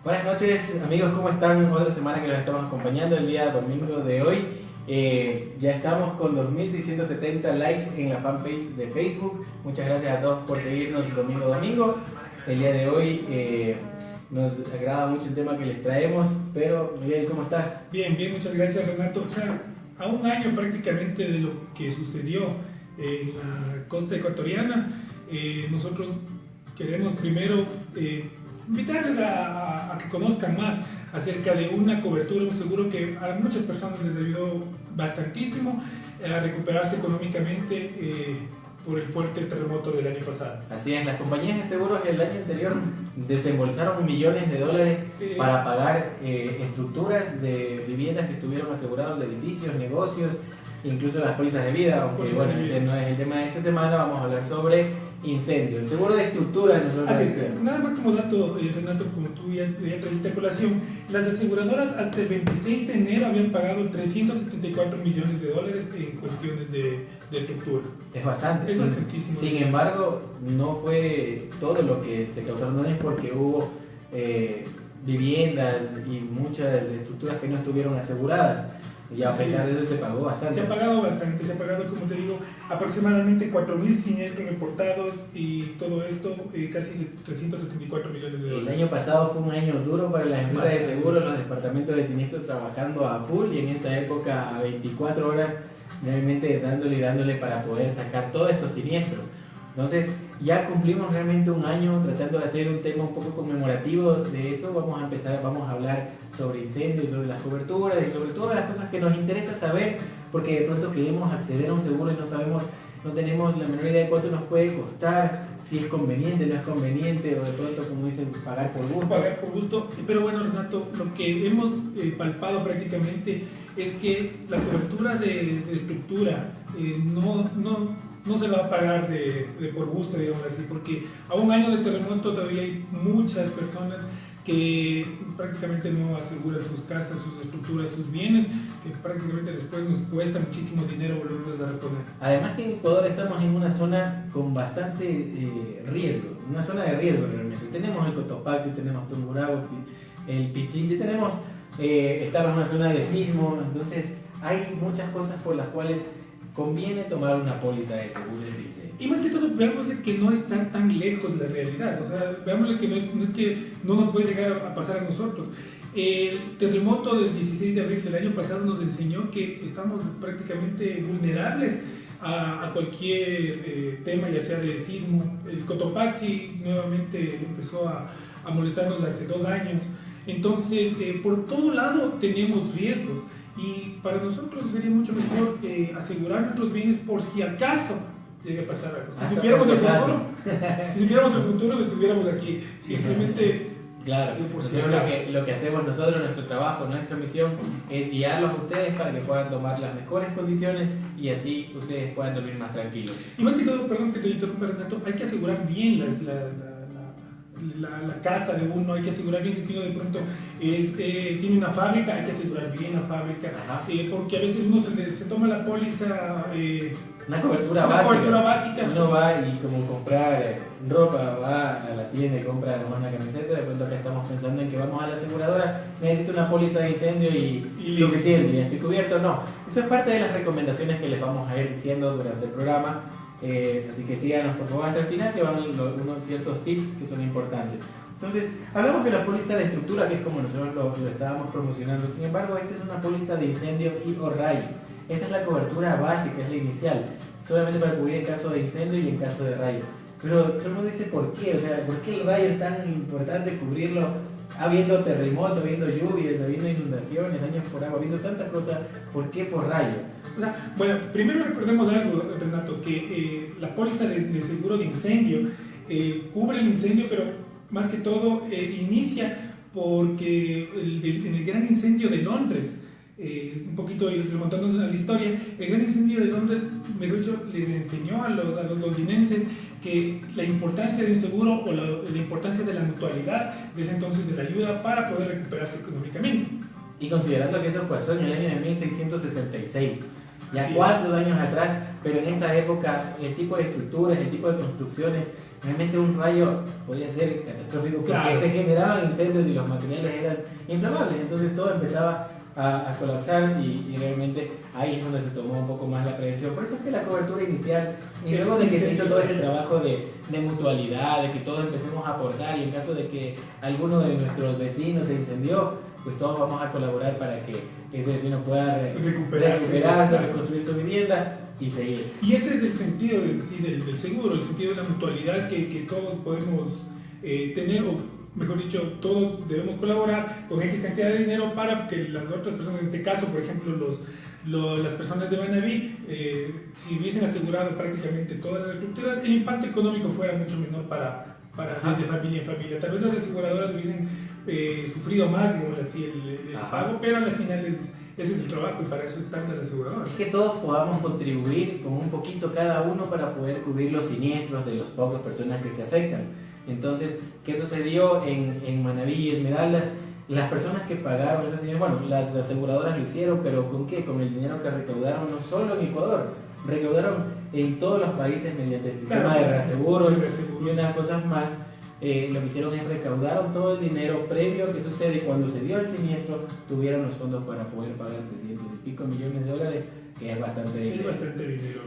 Buenas noches amigos, ¿cómo están? Otra semana que los estamos acompañando el día domingo de hoy. Ya estamos con 2670 likes en la fanpage de Facebook. Muchas gracias a todos por seguirnos domingo a domingo. El día de hoy nos agrada mucho el tema que les traemos, pero Miguel, ¿cómo estás? Bien, bien, muchas gracias Renato. O sea, a un año prácticamente de lo que sucedió en la costa ecuatoriana, nosotros queremos primero invitarles a que conozcan más acerca de una cobertura, un seguro que a muchas personas les ayudó bastantísimo a recuperarse económicamente por el fuerte terremoto del año pasado. Así es, las compañías de seguros el año anterior desembolsaron millones de dólares para pagar estructuras de viviendas que estuvieron aseguradas, de edificios, negocios, incluso las pólizas de vida, aunque bueno, ese no es el tema de esta semana. Vamos a hablar sobre incendio, el seguro de estructura. Nada más como dato, Renato, como tú ya trajiste a colación, las aseguradoras hasta el 26 de enero habían pagado 374 millones de dólares en cuestiones de estructura. Es bastante. Es bastantísimo. Sin embargo, no fue todo lo que se causaron daños, porque hubo viviendas y muchas estructuras que no estuvieron aseguradas. Y a pesar de eso se pagó bastante. Se ha pagado bastante, se ha pagado, como te digo, aproximadamente 4.000 siniestros reportados y todo esto casi 374 millones de dólares. El año pasado fue un año duro para las empresas de seguros, los departamentos de siniestros trabajando a full, y en esa época a 24 horas realmente dándole para poder sacar todos estos siniestros. Entonces ya cumplimos realmente un año tratando de hacer un tema un poco conmemorativo de eso. Vamos a hablar sobre incendios, sobre las coberturas y sobre todas las cosas que nos interesa saber, porque de pronto queremos acceder a un seguro y no tenemos la menor idea de cuánto nos puede costar, si es conveniente, no es conveniente, o de pronto, como dicen, pagar por gusto. Pagar por gusto. Pero bueno, Renato, lo que hemos palpado prácticamente es que la cobertura de estructura no se va a pagar de por gusto, digamos así, porque a un año de terremoto todavía hay muchas personas que prácticamente no aseguran sus casas, sus estructuras, sus bienes, que prácticamente después nos cuesta muchísimo dinero volverlos a reponer. Además que en Ecuador estamos en una zona con bastante riesgo, una zona de riesgo realmente. Tenemos el Cotopaxi, tenemos Tungurahua, el Pichinche, estamos en una zona de sismo. Entonces hay muchas cosas por las cuales conviene tomar una póliza de seguro de incendio. Y más que todo, veámosle que no está tan lejos la realidad. O sea, veámosle que no es que no nos puede llegar a pasar a nosotros. El terremoto del 16 de abril del año pasado nos enseñó que estamos prácticamente vulnerables a cualquier tema, ya sea de sismo. El Cotopaxi nuevamente empezó a molestarnos hace 2 años. Entonces, por todo lado tenemos riesgos. Y para nosotros sería mucho mejor asegurar nuestros bienes por si acaso llegue a pasar algo. Si supiéramos el futuro, estuviéramos aquí. Simplemente. Claro, lo que hacemos nosotros, nuestro trabajo, nuestra misión es guiarlos a ustedes para que puedan tomar las mejores condiciones y así ustedes puedan dormir más tranquilos. Y más que todo, perdón que te interrumpa, Renato, hay que asegurar bien la casa de uno, hay que asegurar bien si uno de pronto tiene una fábrica, hay que asegurar bien la fábrica, porque a veces uno se toma la póliza, una cobertura básica. Uno va y como comprar ropa, va a la tienda y compra nomás una camiseta. De pronto acá estamos pensando en que vamos a la aseguradora, necesito una póliza de incendio y suficiente, ya estoy cubierto. No, eso es parte de las recomendaciones que les vamos a ir diciendo durante el programa. Así que síganos por favor hasta el final, que van unos ciertos tips que son importantes. Entonces, hablamos de la póliza de estructura, que es como nosotros lo estábamos promocionando. Sin embargo, esta es una póliza de incendio o rayo. Esta es la cobertura básica, es la inicial, solamente para cubrir en caso de incendio y en caso de rayo. Pero todo el mundo dice, ¿por qué? O sea, ¿por qué el rayo es tan importante cubrirlo? Habiendo terremotos, habiendo lluvias, habiendo inundaciones, daños por agua, habiendo tantas cosas, ¿por qué por rayo? Bueno, primero recordemos algo, Renato, que la póliza de seguro de incendio cubre el incendio, pero más que todo inicia porque en el gran incendio de Londres, un poquito remontándonos a la historia, el gran incendio de Londres, mejor dicho, les enseñó a los londinenses que la importancia de un seguro o la importancia de la mutualidad, desde entonces de la ayuda para poder recuperarse económicamente. Y considerando que eso pasó en el año de 1666, ya sí, cuántos años atrás, pero en esa época el tipo de estructuras, el tipo de construcciones realmente un rayo podía ser catastrófico porque claro, se generaban incendios y los materiales eran inflamables, entonces todo empezaba a colapsar y realmente ahí es donde se tomó un poco más la prevención. Por eso es que la cobertura inicial, y luego de que se hizo todo ese trabajo de mutualidad, de que todos empecemos a aportar y en caso de que alguno de nuestros vecinos se incendió, pues todos vamos a colaborar para que ese vecino pueda recuperarse, reconstruir su vivienda y seguir. Y ese es el sentido del seguro, el sentido de la mutualidad que todos podemos tener, o mejor dicho, todos debemos colaborar con X cantidad de dinero para que las otras personas, en este caso, por ejemplo, las personas de Manaví, si hubiesen asegurado prácticamente todas las estructuras, el impacto económico fuera mucho menor para de familia en familia. Tal vez las aseguradoras hubiesen sufrido más, digamos así, el pago, pero al final ese es el trabajo y para eso están las aseguradoras. Es que todos podamos contribuir con un poquito cada uno para poder cubrir los siniestros de las pocas personas que se afectan. Entonces, ¿qué sucedió en Manaví y Esmeraldas? Las personas que pagaron esos dineros, bueno, las aseguradoras lo hicieron, pero ¿con qué? Con el dinero que recaudaron no solo en Ecuador, recaudaron en todos los países mediante el sistema de reaseguros y unas cosas más. Lo que hicieron es recaudaron todo el dinero previo a que sucede y cuando se dio el siniestro tuvieron los fondos para poder pagar 300 y pico millones de dólares, que es bastante dinero. Es bastante dinero.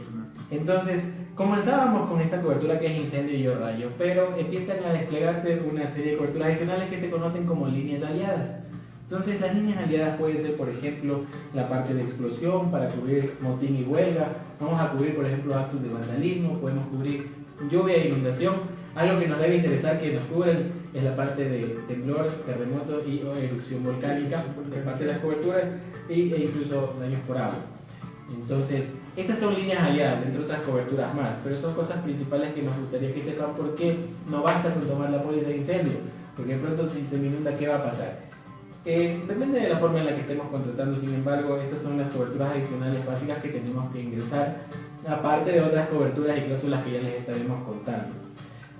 Entonces, comenzábamos con esta cobertura que es incendio y rayo, pero empiezan a desplegarse una serie de coberturas adicionales que se conocen como líneas aliadas. Entonces, las líneas aliadas pueden ser, por ejemplo, la parte de explosión para cubrir motín y huelga. Vamos a cubrir, por ejemplo, actos de vandalismo, podemos cubrir lluvia e inundación. Algo que nos debe interesar que nos cubren es la parte de temblor, terremoto y o erupción volcánica, es parte de las coberturas, e incluso daños por agua. Entonces, esas son líneas aliadas, entre otras coberturas más, pero son cosas principales que nos gustaría que sepan porque no basta con tomar la póliza de incendio, porque de pronto si se me inunda, ¿qué va a pasar? Depende de la forma en la que estemos contratando, sin embargo, estas son las coberturas adicionales básicas que tenemos que ingresar, aparte de otras coberturas y cláusulas que ya les estaremos contando.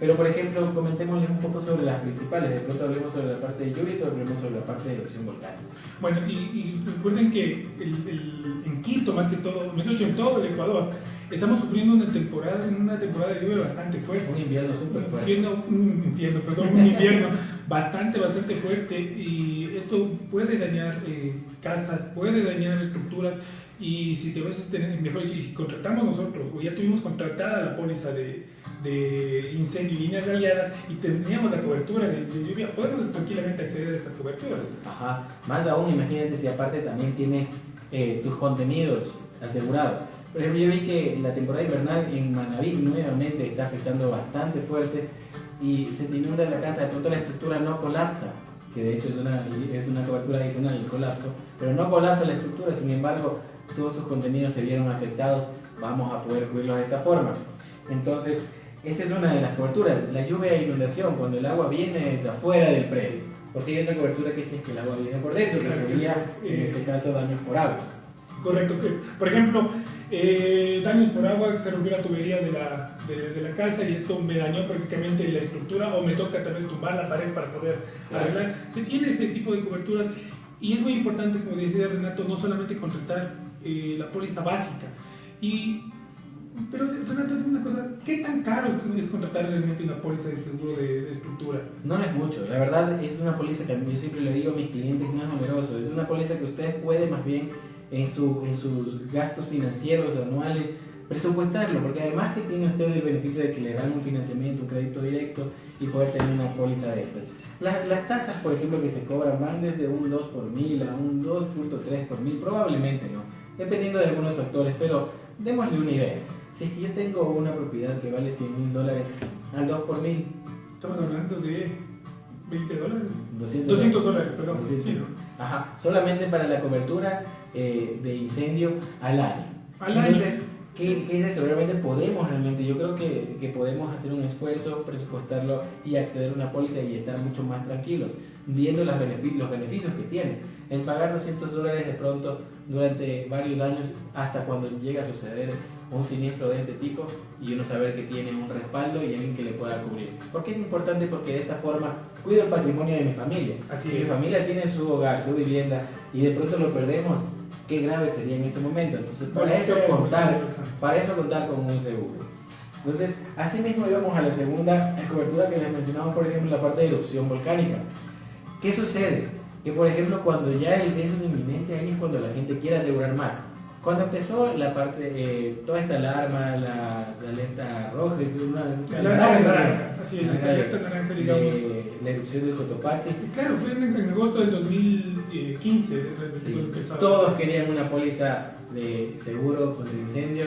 Pero, por ejemplo, comentémosles un poco sobre las principales. De pronto hablemos sobre la parte de lluvia y hablemos sobre la parte de erupción volcánica. Bueno, y recuerden que en Quito, más que todo, mejor dicho, en todo el Ecuador, estamos sufriendo una temporada de lluvia bastante fuerte. Un invierno súper fuerte. Un invierno bastante fuerte. Y esto puede dañar casas, puede dañar estructuras. Y si mejor dicho, y si contratamos nosotros, o ya tuvimos contratada la póliza de incendio y líneas aliadas y teníamos la cobertura de lluvia, podemos tranquilamente acceder a estas coberturas. Ajá, más aún, imagínate si aparte también tienes tus contenidos asegurados. Por ejemplo, yo vi que la temporada invernal en Manaví nuevamente está afectando bastante fuerte y se te inunda la casa, de pronto la estructura no colapsa, que de hecho es una cobertura adicional el colapso, pero no colapsa la estructura, sin embargo, todos tus contenidos se vieron afectados, vamos a poder cubrirlos de esta forma. Entonces, esa es una de las coberturas, la lluvia e inundación, cuando el agua viene desde afuera del predio, porque hay otra cobertura que sí es que el agua viene por dentro, que sería en este caso daños por agua. Correcto, por ejemplo, daños por agua, se rompió la tubería de la casa y esto me dañó prácticamente la estructura o me toca tal vez tumbar la pared para poder arreglar. Se tiene ese tipo de coberturas y es muy importante, como decía Renato, no solamente contratar la póliza básica. Pero Renato, una cosa, ¿qué tan caro es contratar realmente una póliza de seguro de estructura? No es mucho, la verdad es una póliza que yo siempre le digo a mis clientes, no es oneroso, es una póliza que ustedes pueden más bien en sus gastos financieros anuales presupuestarlo, porque además que tiene usted el beneficio de que le dan un financiamiento, un crédito directo y poder tener una póliza de estas. Las tasas, por ejemplo, que se cobran van desde un 2 por mil a un 2.3 por mil, probablemente no, dependiendo de algunos factores, pero démosle una idea. Si es que yo tengo una propiedad que vale $100,000 al 2 por mil, estamos hablando de $20, $200, perdón. Sí, ¿no? Ajá, solamente para la cobertura de incendio al año. Entonces, ¿qué es eso? Realmente, yo creo que podemos hacer un esfuerzo, presupuestarlo y acceder a una póliza y estar mucho más tranquilos, viendo los beneficios que tiene. El pagar $200 de pronto durante varios años hasta cuando llega a suceder un siniestro de este tipo y uno saber que tiene un respaldo y alguien que le pueda cubrir. ¿Por qué es importante? Porque de esta forma cuido el patrimonio de mi familia. Mi familia tiene su hogar, su vivienda y de pronto lo perdemos, qué grave sería en ese momento. Entonces, para eso contar con un seguro. Entonces, Asimismo íbamos a la segunda cobertura que les mencionamos, por ejemplo, la parte de erupción volcánica. ¿Qué sucede? Que por ejemplo cuando ya el riesgo es inminente, ahí es cuando la gente quiere asegurar más. Cuando empezó la parte, toda esta alarma, las alertas rojas, la erupción del Cotopaxi. Claro, fue en agosto del 2015. Sí. Todos querían una póliza de seguro contra incendio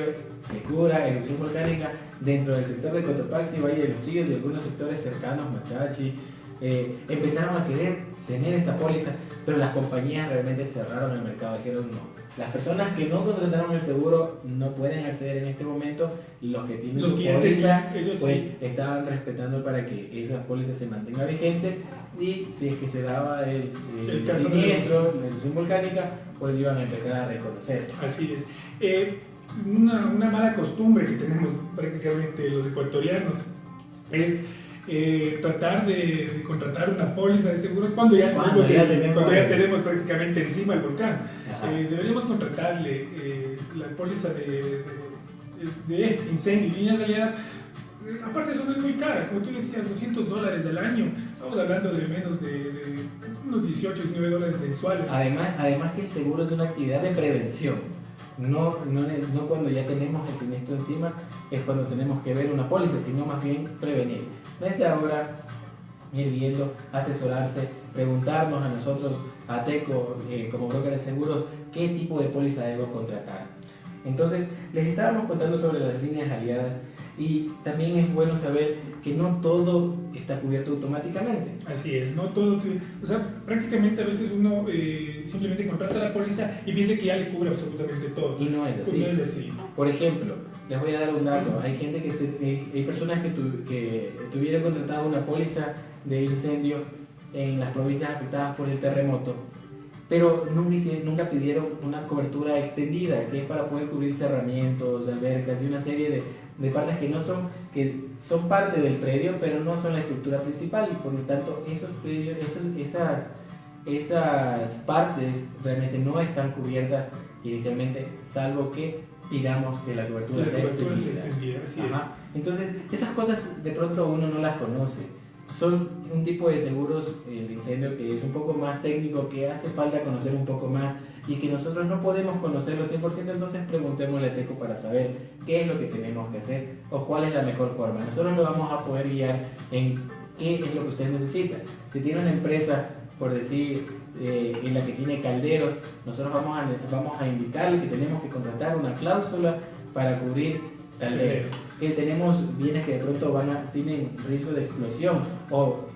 que cubra erupción volcánica dentro del sector de Cotopaxi, Valle de los Chillos y algunos sectores cercanos, Machachi. Empezaron a querer tener esta póliza, pero las compañías realmente cerraron el mercado, dijeron no. Las personas que no contrataron el seguro no pueden acceder en este momento, y los que tienen su póliza pues sí, estaban respetando para que esa póliza se mantenga vigente, y si es que se daba el siniestro, la erupción volcánica, pues iban a empezar a reconocer. Así es. Una mala costumbre que tenemos prácticamente los ecuatorianos es tratar de contratar una póliza de seguros cuando ya tenemos prácticamente encima el volcán. Deberíamos contratarle la póliza de incendio y líneas aliadas. Aparte eso no es muy cara, como tú decías, $200 al año. Estamos hablando de menos de unos $18-19 mensuales. Además que el seguro es una actividad de prevención. No cuando ya tenemos el siniestro encima es cuando tenemos que ver una póliza, sino más bien prevenir. Desde ahora, ir viendo, asesorarse, preguntarnos a nosotros, a TECO, como broker de seguros, qué tipo de póliza debo contratar. Entonces, les estábamos contando sobre las líneas aliadas, y también es bueno saber que no todo está cubierto automáticamente. Así es, no todo, o sea, prácticamente a veces uno simplemente contrata la póliza y piensa que ya le cubre absolutamente todo. Y no es así. No es así. Por ejemplo, les voy a dar un dato. Hay gente hay personas que tuvieron contratada una póliza de incendio en las provincias afectadas por el terremoto, pero nunca pidieron una cobertura extendida, que es para poder cubrir cerramientos, albercas y una serie de partes que son parte del predio, pero no son la estructura principal, y por lo tanto esos predios, esas partes realmente no están cubiertas inicialmente, salvo que pidamos que la cobertura sea extendida. Entonces, esas cosas de pronto uno no las conoce. Son un tipo de seguros de incendio que es un poco más técnico, que hace falta conocer un poco más, y que nosotros no podemos conocerlo 100%, entonces preguntémosle a TECO para saber qué es lo que tenemos que hacer o cuál es la mejor forma. Nosotros lo vamos a poder guiar en qué es lo que usted necesita. Si tiene una empresa, por decir, en la que tiene calderos, nosotros vamos a indicarle que tenemos que contratar una cláusula para cubrir calderos. Que tenemos bienes que de pronto tienen riesgo de explosión, o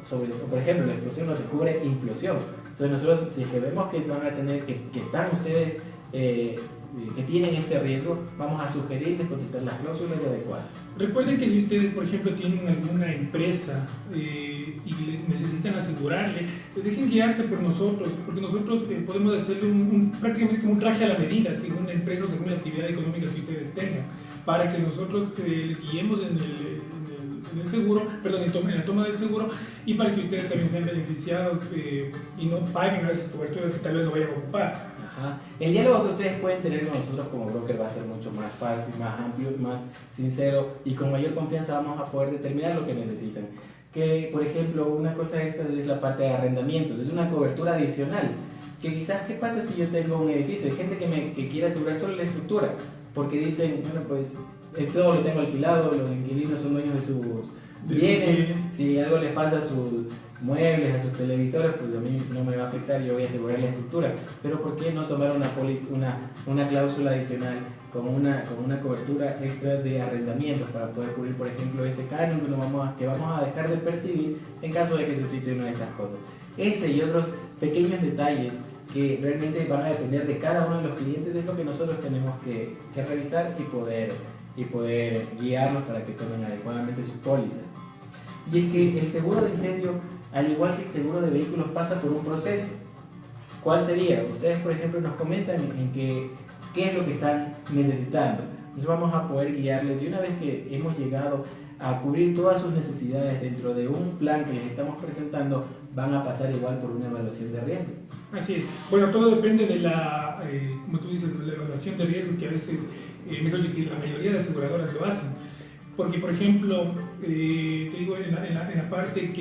por ejemplo la explosión no te cubre implosión. Entonces nosotros, si vemos que van a tener, que están ustedes, que tienen este riesgo, vamos a sugerirles contratar las cláusulas adecuadas. Recuerden que si ustedes, por ejemplo, tienen alguna empresa y necesitan asegurarle, dejen guiarse por nosotros, porque nosotros podemos hacerle prácticamente como un traje a la medida, según la empresa o según la actividad económica que ustedes tengan, para que nosotros les guiemos en el seguro, perdón, en la toma del seguro, y para que ustedes también sean beneficiados y no paguen a esas coberturas que tal vez no vayan a ocupar. El diálogo que ustedes pueden tener con nosotros como broker va a ser mucho más fácil, más amplio, más sincero, y con mayor confianza vamos a poder determinar lo que necesitan. Que, por ejemplo, una cosa esta es la parte de arrendamientos, es una cobertura adicional. Que quizás, ¿qué pasa si yo tengo un edificio? Hay gente que quiere asegurar solo la estructura, porque dicen, bueno, pues todo lo tengo alquilado, los inquilinos son dueños de sus bienes, si algo les pasa a sus muebles, a sus televisores, pues a mí no me va a afectar, yo voy a asegurar la estructura. Pero ¿por qué no tomar una cláusula adicional con una cobertura extra de arrendamientos para poder cubrir, por ejemplo, ese canon que vamos a dejar de percibir en caso de que se suscite una de estas cosas? Ese y otros pequeños detalles que realmente van a depender de cada uno de los clientes es lo que nosotros tenemos que revisar y poder guiarlos para que tomen adecuadamente sus pólizas. Y es que el seguro de incendio, al igual que el seguro de vehículos, pasa por un proceso. ¿Cuál sería? Ustedes, por ejemplo, nos comentan en qué es lo que están necesitando. Entonces vamos a poder guiarles, y una vez que hemos llegado a cubrir todas sus necesidades dentro de un plan que les estamos presentando, van a pasar igual por una evaluación de riesgo. Así es. Bueno, todo depende de como tú dices, de la evaluación de riesgo, que a veces, mejor dicho, que la mayoría de aseguradoras lo hacen. Porque, por ejemplo, te digo, en la parte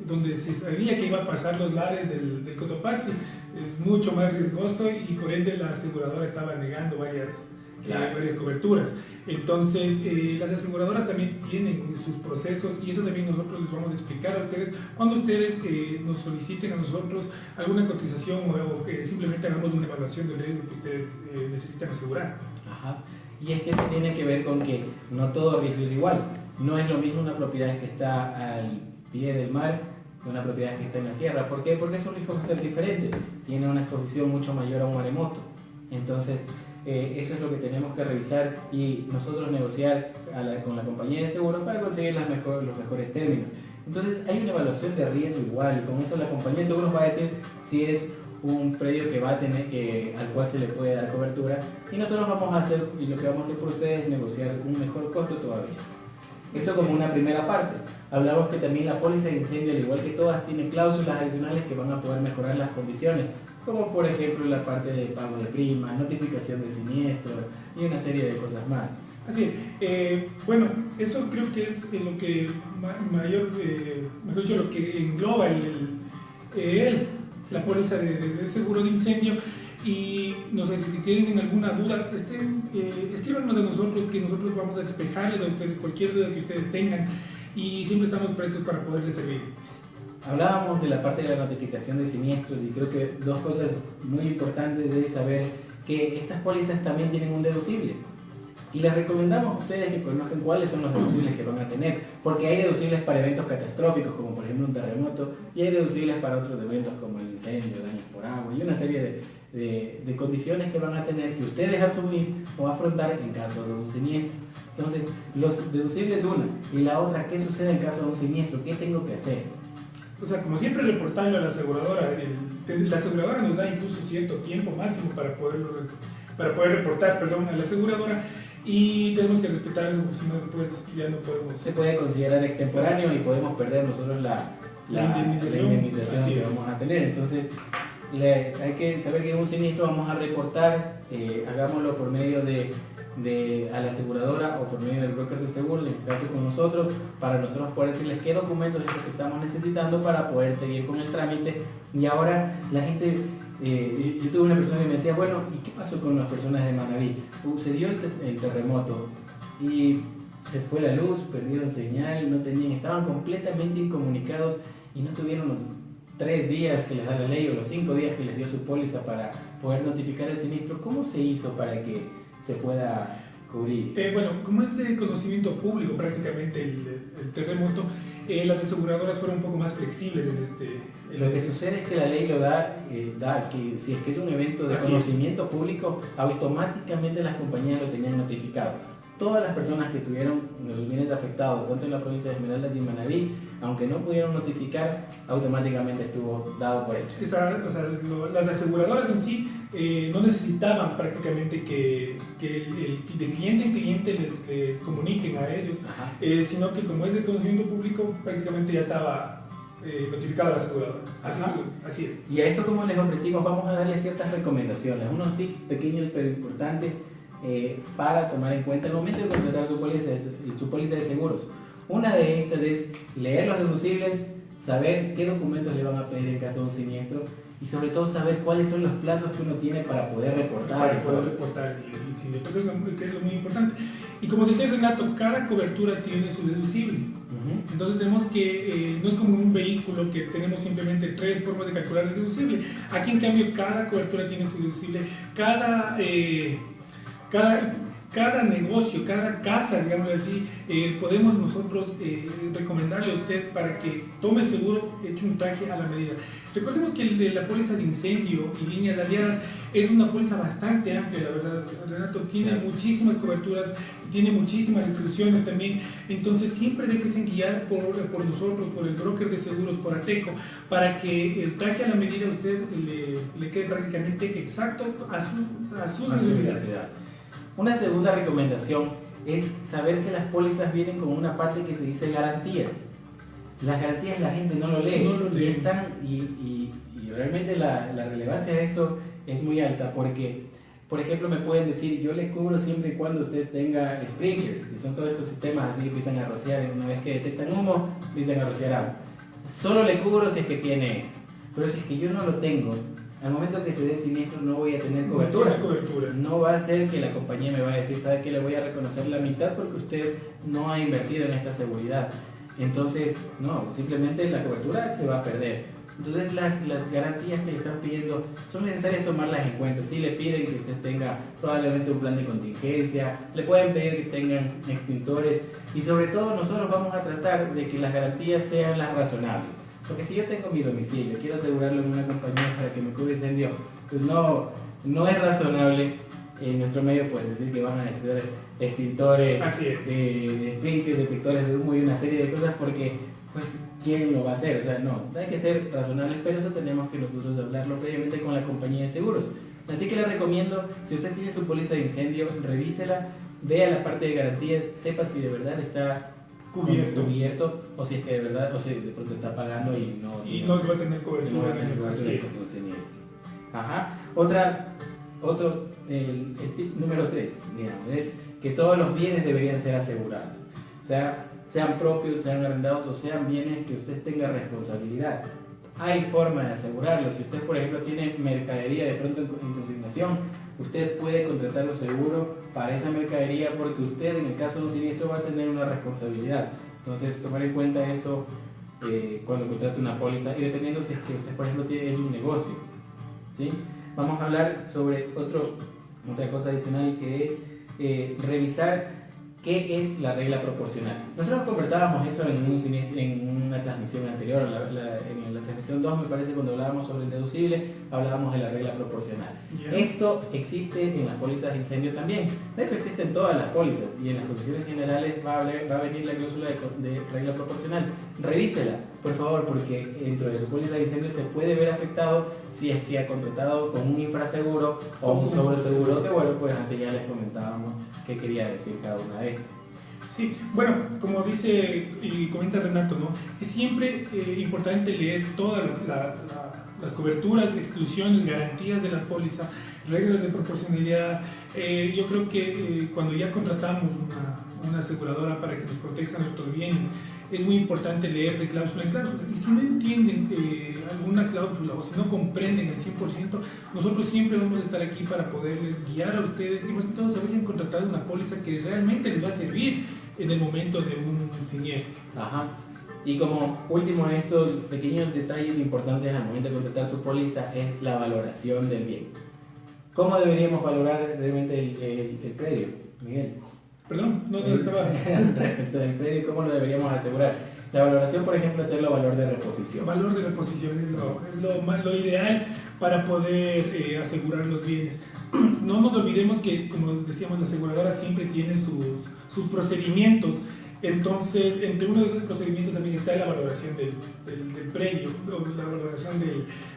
donde se sabía que iba a pasar los lares del Cotopaxi, es mucho más riesgoso y por ende la aseguradora estaba negando varias coberturas. Entonces, las aseguradoras también tienen sus procesos y eso también nosotros les vamos a explicar a ustedes cuando ustedes nos soliciten a nosotros alguna cotización o que simplemente hagamos una evaluación del riesgo que ustedes necesitan asegurar. Ajá. Y es que eso tiene que ver con que no todo riesgo es igual. No es lo mismo una propiedad que está al pie del mar que una propiedad que está en la sierra. ¿Por qué? Porque es un riesgo que va a ser diferente. Tiene una exposición mucho mayor a un maremoto. Entonces, eso es lo que tenemos que revisar y nosotros negociar con la compañía de seguros para conseguir los mejores términos. Entonces, hay una evaluación de riesgo igual y con eso la compañía de seguros va a decir si es un predio que va a tener al cual se le puede dar cobertura y nosotros vamos a hacer, y lo que vamos a hacer por ustedes es negociar un mejor costo todavía. Eso como una primera parte. Hablamos que también la póliza de incendio, al igual que todas, tiene cláusulas adicionales que van a poder mejorar las condiciones, como por ejemplo la parte de pago de primas, notificación de siniestro y una serie de cosas más. Así es. Bueno, eso creo que es lo que mejor dicho, lo que engloba la póliza de seguro de incendio. Y no sé si tienen alguna duda, escríbanos a nosotros, que nosotros vamos a despejarles a ustedes cualquier duda que ustedes tengan y siempre estamos prestos para poderles servir. Hablábamos de la parte de la notificación de siniestros y creo que dos cosas muy importantes de saber que estas pólizas también tienen un deducible. Y les recomendamos a ustedes que conozcan cuáles son los deducibles que van a tener, porque hay deducibles para eventos catastróficos, como por ejemplo un terremoto, y hay deducibles para otros eventos como el incendio, daños por agua, y una serie de condiciones que van a tener que ustedes asumir o afrontar en caso de un siniestro. Entonces, los deducibles una, y la otra, ¿qué sucede en caso de un siniestro? ¿Qué tengo que hacer? O sea, como siempre reportarlo a la aseguradora. La aseguradora nos da incluso cierto tiempo máximo para poder reportar, a la aseguradora. Y tenemos que respetar eso, porque si no después ya no podemos. Se puede considerar extemporáneo y podemos perder nosotros la indemnización que vamos a tener. Entonces, hay que saber que en un siniestro vamos a reportar, hagámoslo por medio a la aseguradora o por medio del broker de seguros, en este caso con nosotros, para nosotros poder decirles qué documentos es lo que estamos necesitando para poder seguir con el trámite. Y ahora la gente... yo tuve una persona que me decía, bueno, ¿y qué pasó con las personas de Manabí? Se dio el terremoto y se fue la luz, perdieron señal, estaban completamente incomunicados y no tuvieron los 3 días que les da la ley o los 5 días que les dio su póliza para poder notificar el siniestro. ¿Cómo se hizo para que se pueda cubrir? Bueno, como es de conocimiento público prácticamente el terremoto, las aseguradoras fueron un poco más flexibles en Lo que sucede es que la ley lo da que si es que es un evento de conocimiento público, automáticamente las compañías lo tenían notificado. Todas las personas que tuvieron los bienes afectados, tanto en la provincia de Esmeraldas y Manabí, aunque no pudieron notificar, automáticamente estuvo dado por hecho. Las aseguradoras en sí no necesitaban prácticamente que de cliente en cliente les comuniquen a ellos, sino que como es de conocimiento público, prácticamente ya estaba notificada la aseguradora. Así es. Y a esto, como les ofrecimos, vamos a darles ciertas recomendaciones, unos tips pequeños pero importantes para tomar en cuenta al momento de contratar su póliza de seguros. Una de estas es leer los deducibles, saber qué documentos le van a pedir en caso de un siniestro y sobre todo saber cuáles son los plazos que uno tiene para poder reportar. El siniestro, que es lo muy importante. Y como decía Renato, cada cobertura tiene su deducible. Entonces tenemos que, no es como un vehículo que tenemos simplemente 3 formas de calcular el deducible. Aquí en cambio cada cobertura tiene su deducible, cada negocio, cada casa, digamos así, podemos nosotros recomendarle a usted para que tome el seguro hecho un traje a la medida. Recordemos que la póliza de incendio y líneas aliadas es una póliza bastante amplia, la verdad, Renato, tiene muchísimas coberturas, tiene muchísimas exclusiones también, entonces siempre déjese guiar por nosotros, por el broker de seguros, por Ateco, para que el traje a la medida a usted le quede prácticamente exacto a sus necesidades. Una segunda recomendación es saber que las pólizas vienen con una parte que se dice garantías. Las garantías la gente no lo lee, y realmente la relevancia de eso es muy alta porque Por ejemplo, me pueden decir, yo le cubro siempre y cuando usted tenga sprinklers, que son todos estos sistemas así que empiezan a rociar, una vez que detectan humo, empiezan a rociar agua. Solo le cubro si es que tiene esto. Pero si es que yo no lo tengo, al momento que se dé siniestro no voy a tener cobertura. No va a ser que la compañía me va a decir, ¿sabe qué? Le voy a reconocer la mitad porque usted no ha invertido en esta seguridad. Entonces, no, simplemente la cobertura se va a perder. Entonces las garantías que le están pidiendo son necesarias tomarlas en cuenta. Si le piden que usted tenga probablemente un plan de contingencia, le pueden pedir que tengan extintores y sobre todo nosotros vamos a tratar de que las garantías sean las razonables. Porque si yo tengo mi domicilio, quiero asegurarlo en una compañía para que me cubra incendio, pues no es razonable. En nuestro medio pueden decir que van a necesitar extintores, sprinklers, detectores de humo y una serie de cosas porque pues ¿quién lo va a hacer? O sea, no, hay que ser razonables, pero eso tenemos que nosotros hablarlo previamente con la compañía de seguros. Así que le recomiendo, si usted tiene su póliza de incendio, revísela, vea la parte de garantías, sepa si de verdad está cubierto o si es que de verdad, o si de pronto está pagando y no va a tener cobertura. Ajá. El tip número 3, digamos, es que todos los bienes deberían ser asegurados. O sea, sean propios, sean arrendados o sean bienes que usted tenga responsabilidad. Hay forma de asegurarlo. Si usted, por ejemplo, tiene mercadería de pronto en consignación, usted puede contratar un seguro para esa mercadería porque usted, en el caso de un siniestro, va a tener una responsabilidad. Entonces, tomar en cuenta eso cuando contrate una póliza y dependiendo si es que usted, por ejemplo, es un negocio, ¿sí? Vamos a hablar sobre otra cosa adicional que es revisar ¿qué es la regla proporcional? Nosotros conversábamos eso en una transmisión anterior, en la transmisión 2 me parece, cuando hablábamos sobre el deducible, hablábamos de la regla proporcional. Yeah. Esto existe en las pólizas de incendio también. De hecho existe en todas las pólizas y en las condiciones generales va a venir la cláusula de regla proporcional. Revísela, por favor, porque dentro de su póliza de incendio se puede ver afectado si es que ha contratado con un infraseguro o un sobreseguro, que bueno, pues antes ya les comentábamos qué quería decir cada una de estas. Sí, bueno, como dice y comenta Renato, ¿no? Es siempre importante leer todas las coberturas, exclusiones, garantías de la póliza, reglas de proporcionalidad. Yo creo que cuando ya contratamos una aseguradora para que nos proteja nuestros bienes, es muy importante leer de cláusula en cláusula. Y si no entienden alguna cláusula o si no comprenden al 100%, nosotros siempre vamos a estar aquí para poderles guiar a ustedes y más que todo saber si han contratado una póliza que realmente les va a servir en el momento de un siniestro. Ajá. Y como último de estos pequeños detalles importantes al momento de contratar su póliza es la valoración del bien. ¿Cómo deberíamos valorar realmente el predio, Miguel? Perdón, no estaba... Respecto del predio, ¿cómo lo deberíamos asegurar? La valoración, por ejemplo, es el valor de reposición. Valor de reposición es lo ideal para poder asegurar los bienes. No nos olvidemos que, como decíamos, la aseguradora siempre tiene sus procedimientos. Entonces, entre uno de esos procedimientos también está la valoración del predio, la valoración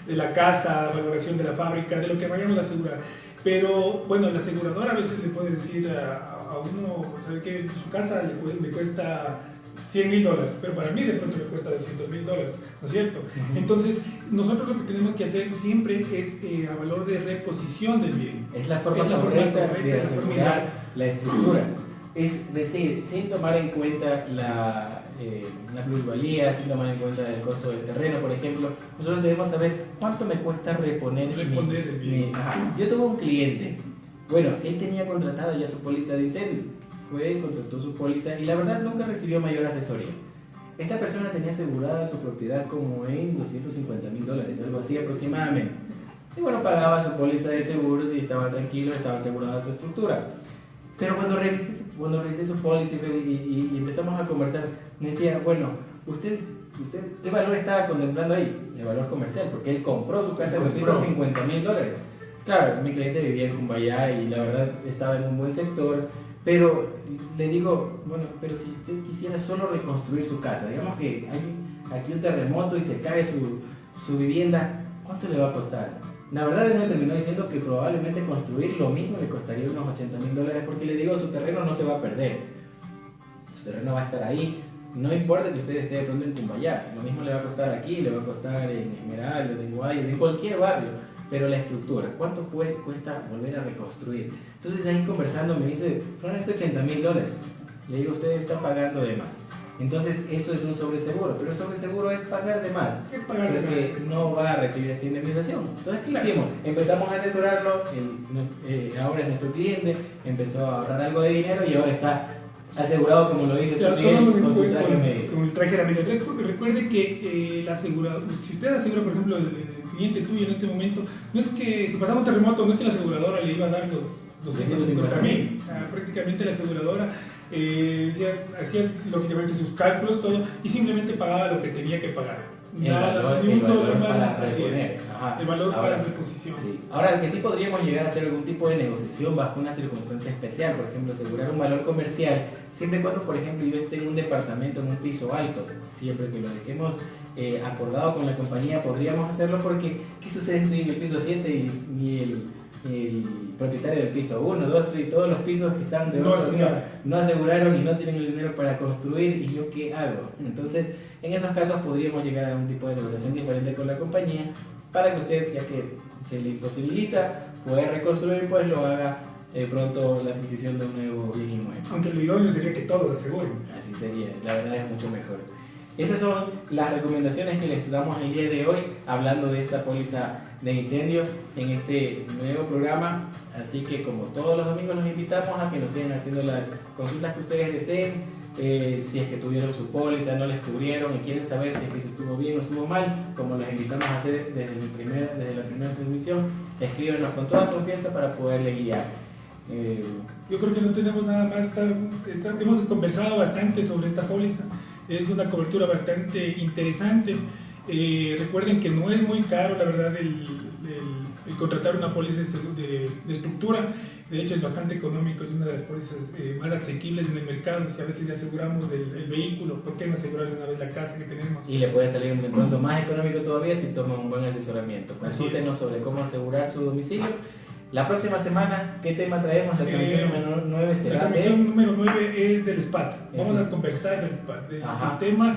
de la casa, la valoración de la fábrica, de lo que vayamos a asegurar. Pero, bueno, la aseguradora a veces le puede decir a uno, ¿sabe qué? Su casa le cuesta $100,000, pero para mí de pronto me cuesta $200,000, ¿no es cierto? Entonces, nosotros lo que tenemos que hacer siempre es a valor de reposición del bien. Es la forma correcta de asegurar la estructura. Es decir, sin tomar en cuenta la plusvalía, sin tomar en cuenta el costo del terreno, por ejemplo, nosotros debemos saber cuánto me cuesta reponer el bien. Yo tuve un cliente, bueno, él tenía contratada ya su póliza de incendio, contrató su póliza y la verdad nunca recibió mayor asesoría. Esta persona tenía asegurada su propiedad como en $250,000, algo así aproximadamente. Y bueno, pagaba su póliza de seguros y estaba tranquilo, estaba asegurada su estructura. Pero cuando revisé su póliza y empezamos a conversar, me decía, bueno, ¿usted qué valor estaba contemplando ahí? El valor comercial, porque él compró su casa de $250,000. Claro, mi cliente vivía en Cumbayá y la verdad estaba en un buen sector, pero le digo, bueno, pero si usted quisiera solo reconstruir su casa, digamos que hay aquí un terremoto y se cae su vivienda, ¿cuánto le va a costar? La verdad él me terminó diciendo que probablemente construir lo mismo le costaría unos $80,000 porque le digo, su terreno no se va a perder, su terreno va a estar ahí, no importa que usted esté de pronto en Cumbayá, lo mismo le va a costar aquí, le va a costar en Esmeraldas, en Guayas, en cualquier barrio, pero la estructura, ¿cuánto cuesta volver a reconstruir? Entonces ahí conversando me dice, probablemente $80.000. Le digo, usted está pagando de más. Entonces eso es un sobreseguro, pero el sobreseguro es pagar de más, porque no va a recibir esa indemnización. Entonces, ¿qué hicimos? Empezamos a asesorarlo, ahora es nuestro cliente, empezó a ahorrar algo de dinero y ahora está asegurado, como lo dice también, con su traje médico. Con el traje médico. Recuerde que el asegurador, si usted asegura, por ejemplo, el cliente tuyo en este momento, no es que si pasamos un terremoto, no es que la aseguradora le iba a dar los 250.000. Prácticamente la aseguradora hacía lógicamente sus cálculos, todo, y simplemente pagaba lo que tenía que pagar. Nada, ni un dólar más. El valor para reposición. Sí. Ahora, que sí podríamos llegar a hacer algún tipo de negociación bajo una circunstancia especial, por ejemplo, asegurar un valor comercial, siempre y cuando, por ejemplo, yo esté en un departamento en un piso alto, siempre que lo dejemos acordado con la compañía, podríamos hacerlo, porque ¿qué sucede si estoy en el piso 7 y el propietario del piso 1, 2, 3, todos los pisos que están debajo no aseguraron y no tienen el dinero para construir, y yo qué hago? Entonces, en esos casos podríamos llegar a un tipo de negociación diferente con la compañía para que usted, ya que se le imposibilita poder reconstruir, pues lo haga pronto la adquisición de un nuevo bien inmueble. Aunque lo idóneo sería que todos aseguren. Así sería, la verdad es mucho mejor. Esas son las recomendaciones que les damos el día de hoy, hablando de esta póliza de incendio en este nuevo programa. Así que, como todos los domingos, los invitamos a que nos sigan haciendo las consultas que ustedes deseen. Si es que tuvieron su póliza, no les cubrieron y quieren saber si es que eso estuvo bien o estuvo mal, como los invitamos a hacer desde la primera transmisión, escríbenos con toda confianza para poderle guiar. Yo creo que no tenemos nada más. Hemos conversado bastante sobre esta póliza. Es una cobertura bastante interesante. Recuerden que no es muy caro, la verdad, el contratar una póliza de estructura. De hecho, es bastante económico, es una de las pólizas más asequibles en el mercado. Si a veces ya aseguramos el vehículo, ¿por qué no asegurar una vez la casa que tenemos? Y le puede salir un pronto más económico todavía si toma un buen asesoramiento. Consúltenos sobre cómo asegurar su domicilio. La próxima semana, ¿qué tema traemos? La transmisión número 9 será. La transmisión número 9 es del SPAT. Vamos a conversar del SPAT, del sistema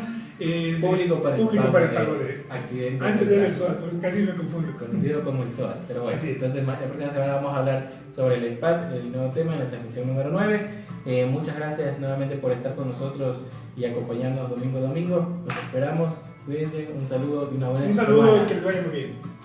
público para el pago de accidentes. Antes era el SOAT, pues casi me confundo. Conocido como el SOAT. Pero bueno, entonces la próxima semana vamos a hablar sobre el SPAT, el nuevo tema en la transmisión número 9. Muchas gracias nuevamente por estar con nosotros y acompañarnos domingo a domingo. Los esperamos. Cuídense. Un saludo y una buena semana. Un saludo y que les vaya muy bien.